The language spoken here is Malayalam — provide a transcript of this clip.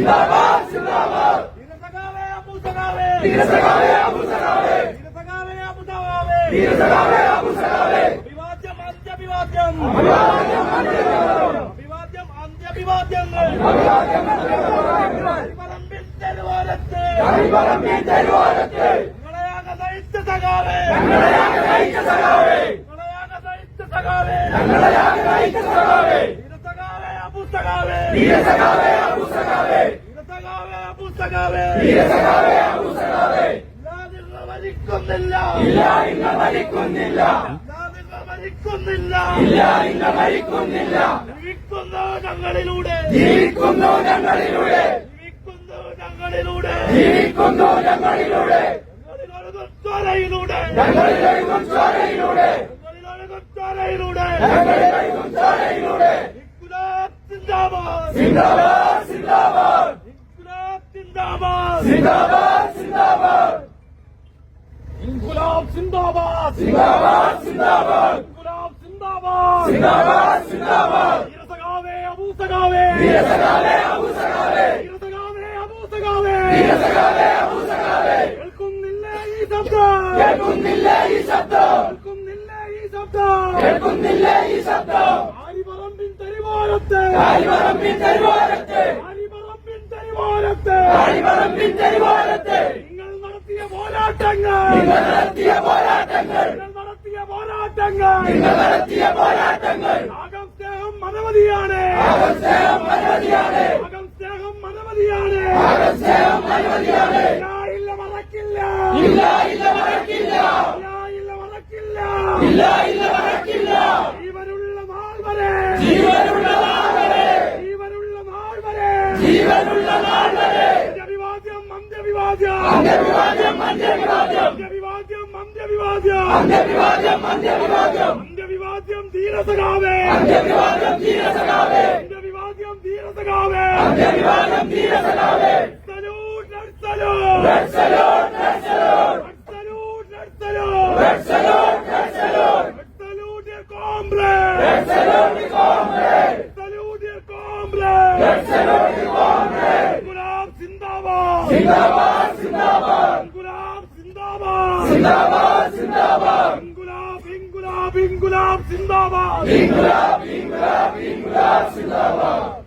സിന്ദാബാദ് സിന്ദാബാദ് വീരസഖാവേ അബൂസഖാവേ വീരസഖാവേ അബൂസഖാവേ അഭിവാദ്യം അന്ത്യഭിവാദ്യം കളിപ്പറമ്പിൽ തെരുവോരത്ത് ഞങ്ങളെയാകെ നയിച്ച സഖാവേ വീരസഖാവേ അബൂസഖാവേ ഇല്ല ഇന്ന് മരിക്കുന്നില്ല ജീവിക്കുന്നു ഞങ്ങളിലൂടെ സിന്ദാബാദ് സിന്ദാബാദ് സിന്ദാബാദ് സിന്ദാബാദ് ഇൻകുലാബ് സിന്ദാബാദ് സിന്ദാബാദ് സിന്ദാബാദ് ഇൻകുലാബ് സിന്ദാബാദ് സിന്ദാബാദ് സിന്ദാബാദ് വീരസഖാവേ അബൂസഖാവേ വീരസഖാവേ അബൂസഖാവേ കേൾക്കുന്നില്ല ഈ ശബ്ദം ആരിപറമ്പിൻ തെരുവോരത്ത് നിങ്ങൾ നടത്തിയ പോരാട്ടങ്ങൾ ആകം സ്നേഹം മനമതിയാണ് ഇല്ല മറക്കില്ല ജീവനുള്ള നാൾ വരെ അന്ത്യവിവാദ്യം ധീരസഖാവേ സിന്ദാബാദ് സിന്ദാബാദ് സിന്ദാബാദ് സിന്ദാബാദ് ഇൻകുലാബ് സിന്ദാബാദ് സിന്ദാബാദ്